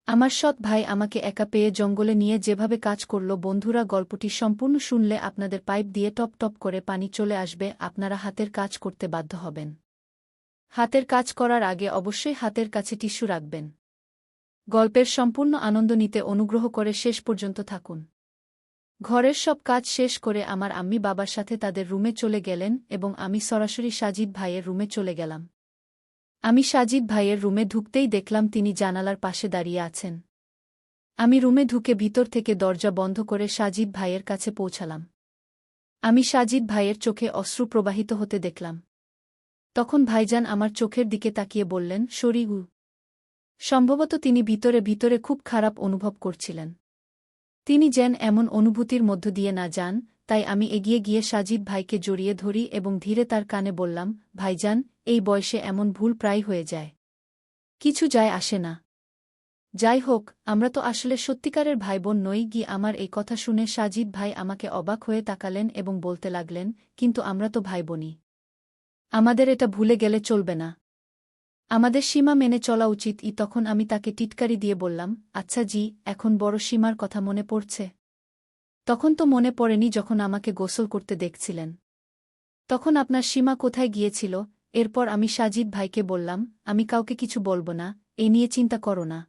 আমার সৎ ভাই আমাকে একা পেয়ে জঙ্গলে নিয়ে যেভাবে কাজ করল। বন্ধুরা, গল্পটি সম্পূর্ণ শুনলে আপনাদের পাইপ দিয়ে টপ টপ করে পানি চলে আসবে। আপনারা হাতের কাজ করতে বাধ্য হবেন। হাতের কাজ করার আগে অবশ্যই হাতের কাছে টিস্যু রাখবেন। গল্পের সম্পূর্ণ আনন্দ নিতে অনুগ্রহ করে শেষ পর্যন্ত থাকুন। ঘরের সব কাজ শেষ করে আমার আম্মি বাবার সাথে তাদের রুমে চলে গেলেন এবং আমি সরাসরি সাজিদ ভাইয়ের রুমে চলে গেলাম। আমি সাজিদ ভাইয়ের রুমে ঢুকতেই দেখলাম তিনি জানালার পাশে দাঁড়িয়ে আছেন। আমি রুমে ঢুকে ভিতর থেকে দরজা বন্ধ করে সাজিদ ভাইয়ের কাছে পৌঁছালাম। আমি সাজিদ ভাইয়ের চোখে অশ্রু প্রবাহিত হতে দেখলাম। তখন ভাইজান আমার চোখের দিকে তাকিয়ে বললেন, শরীগু। সম্ভবত তিনি ভিতরে ভিতরে খুব খারাপ অনুভব করছিলেন। তিনি যেন এমন অনুভূতির মধ্য দিয়ে না যান, তাই আমি এগিয়ে গিয়ে সাজিদ ভাইকে জড়িয়ে ধরি এবং ধীরে তার কানে বললাম, ভাইজান, এই বয়সে এমন ভুল প্রায় হয়ে যায়। কিছু যায় আসে না। যাই হোক, আমরা তো আসলে সত্যিকারের ভাইবোন নই। আমার এই কথা শুনে সাজিদ ভাই আমাকে অবাক হয়ে তাকালেন এবং বলতে লাগলেন, কিন্তু আমরা তো ভাইবোনই। আমাদের এটা ভুলে গেলে চলবে না। আমাদের সীমা মেনে চলা উচিত। তখন আমি তাকে টিটকারি দিয়ে বললাম, আচ্ছা জি, এখন বড় সীমার কথা মনে পড়ছে। তখন তো মনে পড়েনি যখন আমাকে গোসল করতে দেখছিলেন। তখন আপনার সীমা কোথায় গিয়েছিল? এরপর আমি সাজিদ ভাইকে বললাম, আমি কাউকে কিছু বলব না, এ নিয়ে চিন্তা করো না।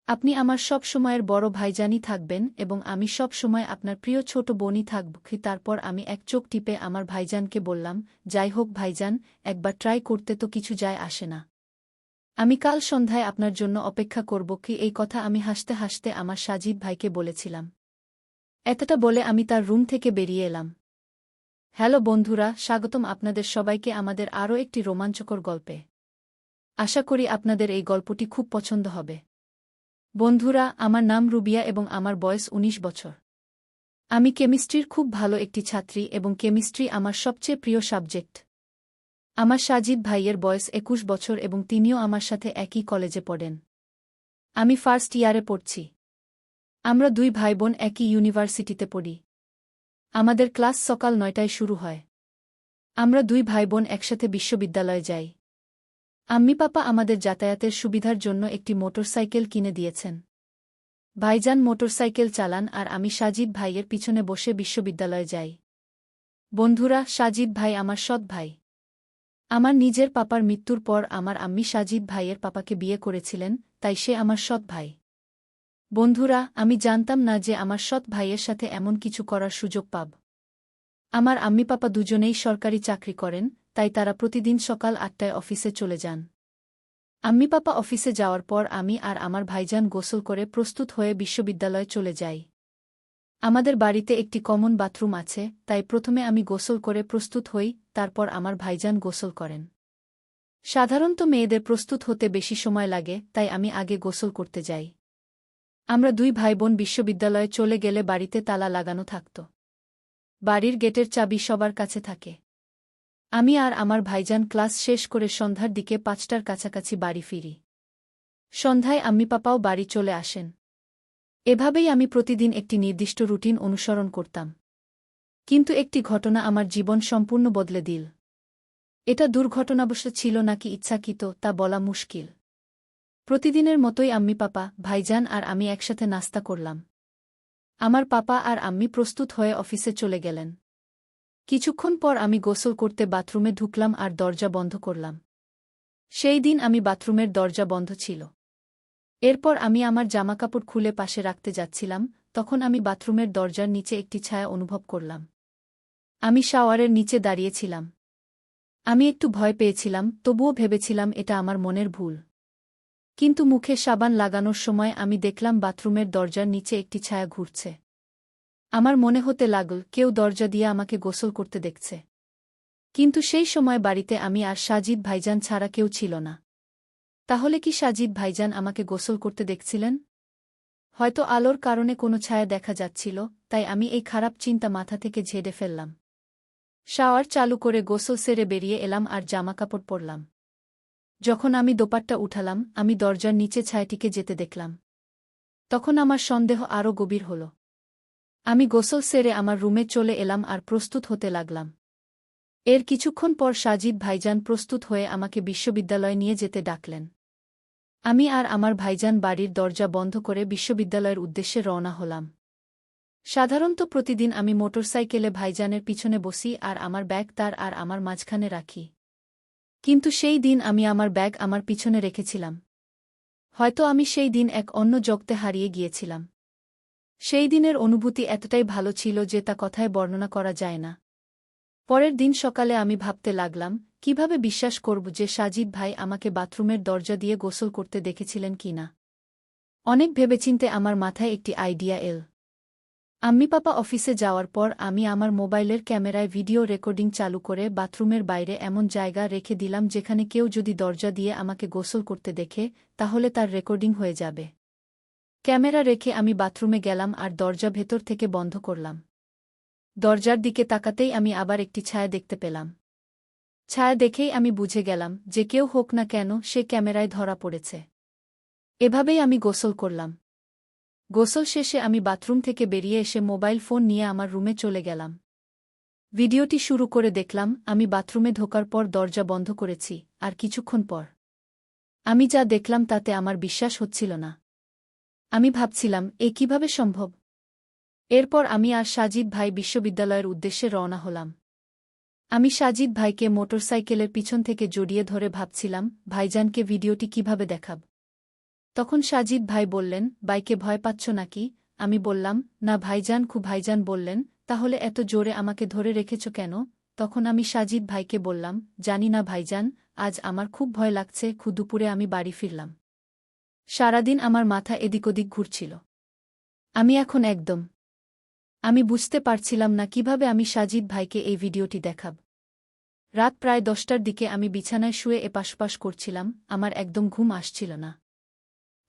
আপনি আমার সব সময়ের বড় ভাইজানই থাকবেন এবং আমি সব সময় আপনার প্রিয় ছোট বোনই থাকব। তারপর আমি এক চোখ টিপে আমার ভাইজানকে বললাম, যাই হোক ভাইজান, একবার ট্রাই করতে তো কিছু যায় আসে না। আমি কাল সন্ধ্যায় আপনার জন্য অপেক্ষা করব। এই কথা আমি হাসতে হাসতে আমার সাজিদ ভাইকে বলেছিলাম। এতটা বলে আমি তার রুম থেকে বেরিয়ে এলাম। হ্যালো বন্ধুরা, স্বাগতম আপনাদের সবাইকে আমাদের আরও একটি রোমাঞ্চকর গল্পে। আশা করি আপনাদের এই গল্পটি খুব পছন্দ হবে। বন্ধুরা, আমার নাম রুবিয়া এবং আমার বয়স ১৯ বছর। আমি কেমিস্ট্রির খুব ভালো একটি ছাত্রী এবং কেমিস্ট্রি আমার সবচেয়ে প্রিয় সাবজেক্ট। আমার সাজিদ ভাইয়ের বয়স ২১ বছর এবং তিনিও আমার সাথে একই কলেজে পড়েন। আমি ফার্স্ট ইয়ারে পড়ছি। আমরা দুই ভাইবোন একই ইউনিভার্সিটিতে পড়ি। আমাদের ক্লাস সকাল ৯টায় শুরু হয়। আমরা দুই ভাইবোন একসাথে বিশ্ববিদ্যালয়ে যাই। আম্মি পাপা আমাদের যাতায়াতের সুবিধার জন্য একটি মোটরসাইকেল কিনে দিয়েছেন। ভাইজান মোটরসাইকেল চালান আর আমি সাজিদ ভাইয়ের পিছনে বসে বিশ্ববিদ্যালয়ে যাই। বন্ধুরা, সাজিদ ভাই আমার সৎ ভাই। আমার নিজের পাপার মৃত্যুর পর আমার আম্মি সাজিদ ভাইয়ের পাপাকে বিয়ে করেছিলেন, তাই সে আমার সৎ ভাই। বন্ধুরা, আমি জানতাম না যে আমার সৎ ভাইয়ের সাথে এমন কিছু করার সুযোগ পাব। আমার আম্মি পাপা দুজনেই সরকারি চাকরি করেন, তাই তারা প্রতিদিন সকাল ৮টায় অফিসে চলে যান। আম্মি পাপা অফিসে যাওয়ার পর আমি আর আমার ভাইজান গোসল করে প্রস্তুত হয়ে বিশ্ববিদ্যালয়ে চলে যাই। আমাদের বাড়িতে একটি কমন বাথরুম আছে, তাই প্রথমে আমি গোসল করে প্রস্তুত হই, তারপর আমার ভাইজান গোসল করেন। সাধারণত মেয়েদের প্রস্তুত হতে বেশি সময় লাগে, তাই আমি আগে গোসল করতে যাই। আমরা দুই ভাইবোন বিশ্ববিদ্যালয়ে চলে গেলে বাড়িতে তালা লাগানো থাকত। বাড়ির গেটের চাবি সবার কাছে থাকে। আমি আর আমার ভাইজান ক্লাস শেষ করে সন্ধ্যার দিকে ৫টার কাছাকাছি বাড়ি ফিরি। সন্ধ্যায় আম্মি পাপাও বাড়ি চলে আসেন। এভাবেই আমি প্রতিদিন একটি নির্দিষ্ট রুটিন অনুসরণ করতাম। কিন্তু একটি ঘটনা আমার জীবন সম্পূর্ণ বদলে দিল। এটা দুর্ঘটনাবশ ছিল নাকি ইচ্ছাকৃত তা বলা মুশকিল। প্রতিদিনের মতোই আম্মি পাপা, ভাইজান আর আমি একসাথে নাস্তা করলাম। আমার পাপা আর আম্মি প্রস্তুত হয়ে অফিসে চলে গেলেন। কিছুক্ষণ পর আমি গোসল করতে বাথরুমে ঢুকলাম আর দরজা বন্ধ করলাম। সেই দিন আমি বাথরুমের দরজা বন্ধ ছিল। এরপর আমি আমার জামাকাপড় খুলে পাশে রাখতে যাচ্ছিলাম, তখন আমি বাথরুমের দরজার নিচে একটি ছায়া অনুভব করলাম। আমি শাওয়ারের নিচে দাঁড়িয়েছিলাম। আমি একটু ভয় পেয়েছিলাম, তবুও ভেবেছিলাম এটা আমার মনের ভুল। কিন্তু মুখে সাবান লাগানোর সময় আমি দেখলাম বাথরুমের দরজার নিচে একটি ছায়া ঘুরছে। আমার মনে হতে লাগল কেউ দরজা দিয়ে আমাকে গোসল করতে দেখছে। কিন্তু সেই সময় বাড়িতে আমি আর সাজিদ ভাইজান ছাড়া কেউ ছিল না। তাহলে কি সাজিদ ভাইজান আমাকে গোসল করতে দেখছিলেন? হয়তো আলোর কারণে কোনো ছায়া দেখা যাচ্ছিল, তাই আমি এই খারাপ চিন্তা মাথা থেকে ঝেড়ে ফেললাম। শাওয়ার চালু করে গোসল সেরে বেরিয়ে এলাম আর জামাকাপড় পরলাম। যখন আমি দোপাট্টা উঠালাম, আমি দরজার নিচে ছায়াটিকে যেতে দেখলাম। তখন আমার সন্দেহ আরও গভীর হল। আমি গোসল সেরে আমার রুমে চলে এলাম আর প্রস্তুত হতে লাগলাম। এর কিছুক্ষণ পর সাজিদ ভাইজান প্রস্তুত হয়ে আমাকে বিশ্ববিদ্যালয়ে নিয়ে যেতে ডাকলেন। আমি আর আমার ভাইজান বাড়ির দরজা বন্ধ করে বিশ্ববিদ্যালয়ের উদ্দেশ্যে রওনা হলাম। সাধারণত প্রতিদিন আমি মোটরসাইকেলে ভাইজানের পিছনে বসি আর আমার ব্যাগ তার আর আমার মাঝখানে রাখি। কিন্তু সেই দিন আমি আমার ব্যাগ আমার পিছনে রেখেছিলাম। হয়তো আমি সেই দিন এক অন্য জগতে হারিয়ে গিয়েছিলাম। সেই দিনের অনুভূতি এতটাই ভালো ছিল যে তা কথায় বর্ণনা করা যায় না। পরের দিন সকালে আমি ভাবতে লাগলাম, কিভাবে বিশ্বাস করব যে সাজিদ ভাই আমাকে বাথরুমের দরজা দিয়ে গোসল করতে দেখেছিলেন কিনা। অনেক ভেবেচিন্তে আমার মাথায় একটি আইডিয়া এল। আম্মি পাপা অফিসে যাওয়ার পর আমি আমার মোবাইলের ক্যামেরায় ভিডিও রেকর্ডিং চালু করে বাথরুমের বাইরে এমন জায়গা রেখে দিলাম যেখানে কেউ যদি দরজা দিয়ে আমাকে গোসল করতে দেখে তাহলে তার রেকর্ডিং হয়ে যাবে। ক্যামেরা রেখে আমি বাথরুমে গেলাম আর দরজা ভেতর থেকে বন্ধ করলাম। দরজার দিকে তাকাতেই আমি আবার একটি ছায়া দেখতে পেলাম। ছায়া দেখেই আমি বুঝে গেলাম যে কেউ হোক না কেন সে ক্যামেরায় ধরা পড়েছে। এভাবেই আমি গোসল করলাম। গোসল শেষে আমি বাথরুম থেকে বেরিয়ে এসে মোবাইল ফোন নিয়ে আমার রুমে চলে গেলাম। ভিডিওটি শুরু করে দেখলাম আমি বাথরুমে ঢোকার পর দরজা বন্ধ করেছি, আর কিছুক্ষণ পর আমি যা দেখলাম তাতে আমার বিশ্বাস হচ্ছিল না। আমি ভাবছিলাম এ কিভাবে সম্ভব। এরপর আমি আর সাজিদ ভাই বিশ্ববিদ্যালয়ের উদ্দেশ্যে রওনা হলাম। আমি সাজিদ ভাইকে মোটরসাইকেলের পিছন থেকে জড়িয়ে ধরে ভাবছিলাম ভাইজানকে ভিডিওটি কিভাবে দেখাব। তখন সাজিদ ভাই বললেন, বাইকে ভয় পাচ্ছ নাকি? আমি বললাম, না ভাইজান। ভাইজান বললেন, তাহলে এত জোরে আমাকে ধরে রেখেছ কেন? তখন আমি সাজিদ ভাইকে বললাম, জানি না ভাইজান, আজ আমার খুব ভয় লাগছে। দুপুরে আমি বাড়ি ফিরলাম। সারাদিন আমার মাথা এদিক ওদিক ঘুরছিল। আমি এখন একদম আমি বুঝতে পারছিলাম না কিভাবে আমি সাজিদ ভাইকে এই ভিডিওটি দেখাব। রাত প্রায় 10টার দিকে আমি বিছানায় শুয়ে এপাশপাশ করছিলাম, আমার একদম ঘুম আসছিল না।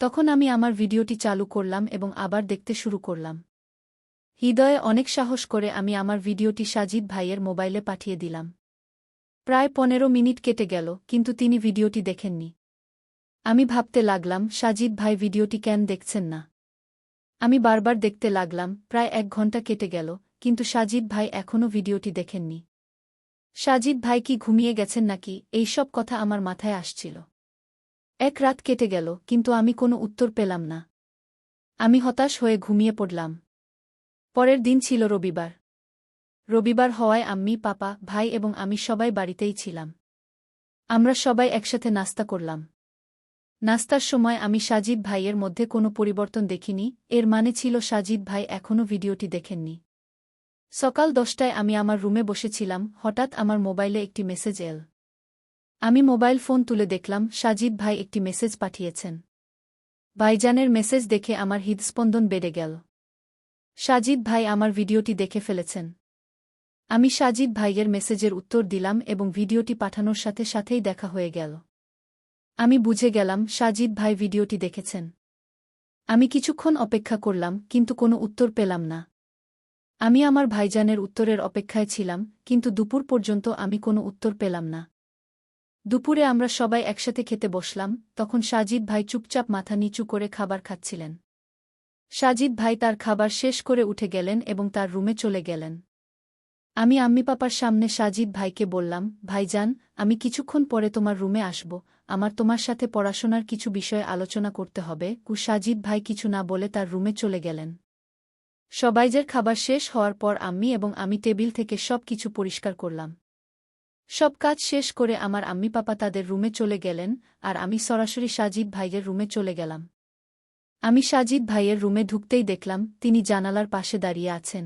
তখন আমি আমার ভিডিওটি চালু করলাম এবং আবার দেখতে শুরু করলাম। হৃদয়ে অনেক সাহস করে আমি আমার ভিডিওটি সাজিদ ভাইয়ের মোবাইলে পাঠিয়ে দিলাম। প্রায় 15 মিনিট কেটে গেল, কিন্তু তিনি ভিডিওটি দেখেননি। আমি ভাবতে লাগলাম সাজিদ ভাই ভিডিওটি কেন দেখছেন না। আমি বারবার দেখতে লাগলাম, প্রায় 1 ঘন্টা কেটে গেল, কিন্তু সাজিদ ভাই এখনও ভিডিওটি দেখেননি। সাজিদ ভাই কি ঘুমিয়ে গেছেন নাকি, এই সব কথা আমার মাথায় আসছিল। এক রাত কেটে গেল, কিন্তু আমি কোনো উত্তর পেলাম না। আমি হতাশ হয়ে ঘুমিয়ে পড়লাম। পরের দিন ছিল রবিবার। রবিবার হওয়ায় আম্মি, পাপা, ভাই এবং আমি সবাই বাড়িতেই ছিলাম। আমরা সবাই একসাথে নাস্তা করলাম। নাস্তার সময় আমি সাজিদ ভাইয়ের মধ্যে কোনো পরিবর্তন দেখিনি, এর মানে ছিল সাজিদ ভাই এখনও ভিডিওটি দেখেননি। সকাল 10টায় আমি আমার রুমে বসেছিলাম, হঠাৎ আমার মোবাইলে একটি মেসেজ এল। আমি মোবাইল ফোন তুলে দেখলাম সাজিদ ভাই একটি মেসেজ পাঠিয়েছেন। ভাইজানের মেসেজ দেখে আমার হৃদস্পন্দন বেড়ে গেল। সাজিদ ভাই আমার ভিডিওটি দেখে ফেলেছেন। আমি সাজিদ ভাইয়ের মেসেজের উত্তর দিলাম এবং ভিডিওটি পাঠানোর সাথে সাথেই দেখা হয়ে গেল। আমি বুঝে গেলাম সাজিদ ভাই ভিডিওটি দেখেছেন। আমি কিছুক্ষণ অপেক্ষা করলাম, কিন্তু কোনো উত্তর পেলাম না। আমি আমার ভাইজানের উত্তরের অপেক্ষায় ছিলাম, কিন্তু দুপুর পর্যন্ত আমি কোনো উত্তর পেলাম না। দুপুরে আমরা সবাই একসাথে খেতে বসলাম, তখন সাজিদ ভাই চুপচাপ মাথা নিচু করে খাবার খাচ্ছিলেন। সাজিদ ভাই তার খাবার শেষ করে উঠে গেলেন এবং তার রুমে চলে গেলেন। আমি আম্মি পাপার সামনে সাজিদ ভাইকে বললাম, ভাইজান, আমি কিছুক্ষণ পরে তোমার রুমে আসব, আমার তোমার সাথে পড়াশোনার কিছু বিষয়ে আলোচনা করতে হবে। সাজিদ ভাই কিছু না বলে তার রুমে চলে গেলেন। সবাইজের খাবার শেষ হওয়ার পর আম্মি এবং আমি টেবিল থেকে সব কিছু পরিষ্কার করলাম। সব কাজ শেষ করে আমার আম্মি পাপা তাদের রুমে চলে গেলেন, আর আমি সরাসরি সাজিদ ভাইয়ের রুমে চলে গেলাম। আমি সাজিদ ভাইয়ের রুমে ঢুকতেই দেখলাম তিনি জানালার পাশে দাঁড়িয়ে আছেন।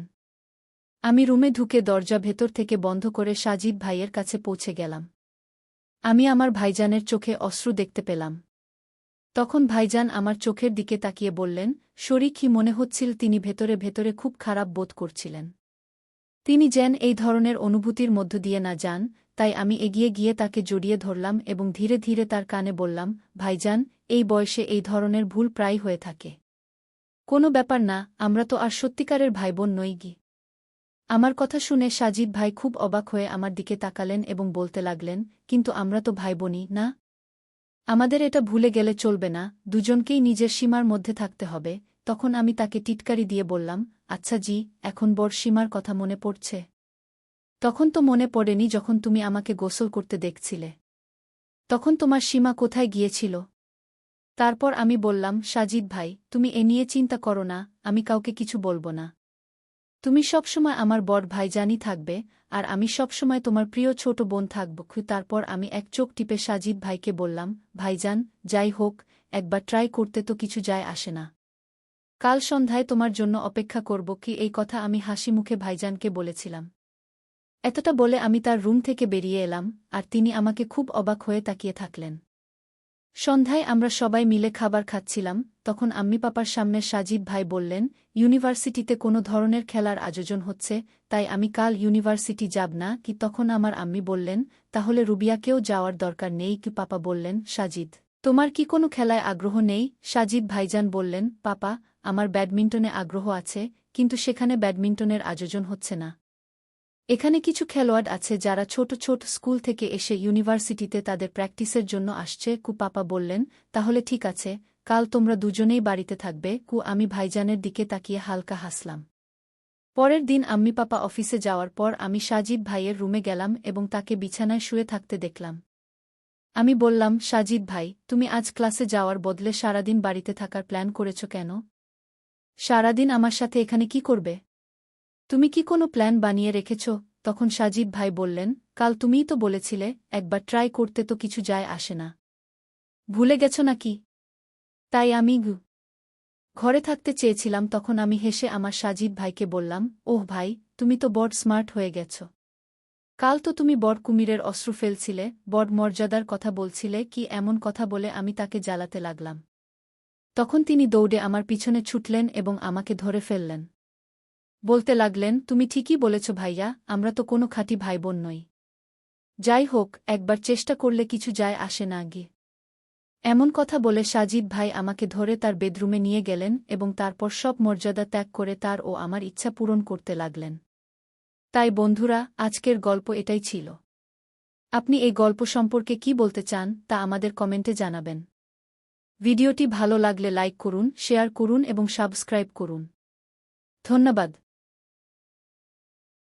আমি রুমে ঢুকে দরজা ভেতর থেকে বন্ধ করে সাজিদ ভাইয়ের কাছে পৌঁছে গেলাম। আমি আমার ভাইজানের চোখে অশ্রু দেখতে পেলাম। তখন ভাইজান আমার চোখের দিকে তাকিয়ে বললেন, শরীর কি মনে হচ্ছিল তিনি ভেতরে ভেতরে খুব খারাপ বোধ করছিলেন। তিনি যেন এই ধরনের অনুভূতির মধ্য দিয়ে না যান, তাই আমি এগিয়ে গিয়ে তাকে জড়িয়ে ধরলাম এবং ধীরে ধীরে তার কানে বললাম, ভাইজান, এই বয়সে এই ধরনের ভুল প্রায় হয়ে থাকে। কোনো ব্যাপার না, আমরা তো আর সত্যিকারের ভাইবোন নই গি। আমার কথা শুনে সাজিদ ভাই খুব অবাক হয়ে আমার দিকে তাকালেন এবং বলতে লাগলেন, কিন্তু আমরা তো ভাইবোনই না। আমাদের এটা ভুলে গেলে চলবে না, দুজনকেই নিজের সীমার মধ্যে থাকতে হবে। তখন আমি তাকে টিটকারি দিয়ে বললাম, আচ্ছা জি, এখন বড় সীমার কথা মনে পড়ছে। তখন তো মনে পড়েনি যখন তুমি আমাকে গোসল করতে দেখছিলে। তখন তোমার সীমা কোথায় গিয়েছিল? তারপর আমি বললাম, সাজিদ ভাই, তুমি এ নিয়ে চিন্তা করো না, আমি কাউকে কিছু বলবো না। তুমি সবসময় আমার বড় ভাইজানই থাকবে, আর আমি সবসময় তোমার প্রিয় ছোট বোন থাকব। তারপর আমি এক চোখ টিপে সাজিদ ভাইকে বললাম, ভাইজান, যাই হোক, একবার ট্রাই করতে তো কিছু যায় আসে না। কাল সন্ধ্যায় তোমার জন্য অপেক্ষা করব। এই কথা আমি হাসি মুখে ভাইজানকে বলেছিলাম। এতটা বলে আমি তার রুম থেকে বেরিয়ে এলাম, আর তিনি আমাকে খুব অবাক হয়ে তাকিয়ে থাকলেন। সন্ধ্যায় আমরা সবাই মিলে খাবার খাচ্ছিলাম, তখন আম্মি পাপার সামনে সাজিদ ভাই বললেন, ইউনিভার্সিটিতে কোনো ধরনের খেলার আয়োজন হচ্ছে, তাই আমি কাল ইউনিভার্সিটি যাব না। তখন আমার আম্মি বললেন, তাহলে রুবিয়াকেও যাওয়ার দরকার নেই। পাপা বললেন, সাজিদ, তোমার কি কোনো খেলায় আগ্রহ নেই? সাজিদ ভাইজান বললেন, পাপা, আমার ব্যাডমিন্টনে আগ্রহ আছে, কিন্তু সেখানে ব্যাডমিন্টনের আয়োজন হচ্ছে না। এখানে কিছু খেলোয়াড় আছে যারা ছোট ছোট স্কুল থেকে এসে ইউনিভার্সিটিতে তাদের প্র্যাকটিসের জন্য আসছে। পাপা বললেন, তাহলে ঠিক আছে, কাল তোমরা দুজনেই বাড়িতে থাকবে। আমি ভাইজানের দিকে তাকিয়ে হালকা হাসলাম। পরের দিন আম্মি পাপা অফিসে যাওয়ার পর আমি সাজিদ ভাইয়ের রুমে গেলাম এবং তাকে বিছানায় শুয়ে থাকতে দেখলাম। আমি বললাম, সাজিদ ভাই, তুমি আজ ক্লাসে যাওয়ার বদলে সারাদিন বাড়িতে থাকার প্ল্যান করেছ কেন? সারাদিন আমার সাথে এখানে কি করবে? তুমি কি কোনো প্ল্যান বানিয়ে রেখেছ? তখন সাজিদ ভাই বললেন, কাল তুমিই তো বলেছিলে, একবার ট্রাই করতে তো কিছু যায় আসে না। ভুলে গেছ নাকি? তাই আমি ঘরে থাকতে চেয়েছিলাম। তখন আমি হেসে আমার সাজিদ ভাইকে বললাম, ওহ ভাই, তুমি তো বড় স্মার্ট হয়ে গেছ। কাল তো তুমি বড় কুমিরের অস্ত্র ফেলছিলে, বড় মর্যাদার কথা বলছিলে। এমন কথা বলে আমি তাকে জ্বালাতে লাগলাম। তখন তিনি দৌড়ে আমার পিছনে ছুটলেন এবং আমাকে ধরে ফেললেন। বলতে লাগলেন, তুমি ঠিকই বলেছ ভাইয়া, আমরা তো কোনো খাঁটি ভাইবোন নই। যাই হোক, একবার চেষ্টা করলে কিছু যায় আসে না আগে। এমন কথা বলে সাজিদ ভাই আমাকে ধরে তার বেডরুমে নিয়ে গেলেন এবং তারপর সব মর্যাদা ত্যাগ করে তার ও আমার ইচ্ছা পূরণ করতে লাগলেন। তাই বন্ধুরা, আজকের গল্প এটাই ছিল। আপনি এই গল্প সম্পর্কে কি বলতে চান তা আমাদের কমেন্টে জানাবেন। ভিডিওটি ভালো লাগলে লাইক করুন, শেয়ার করুন এবং সাবস্ক্রাইব করুন। ধন্যবাদ।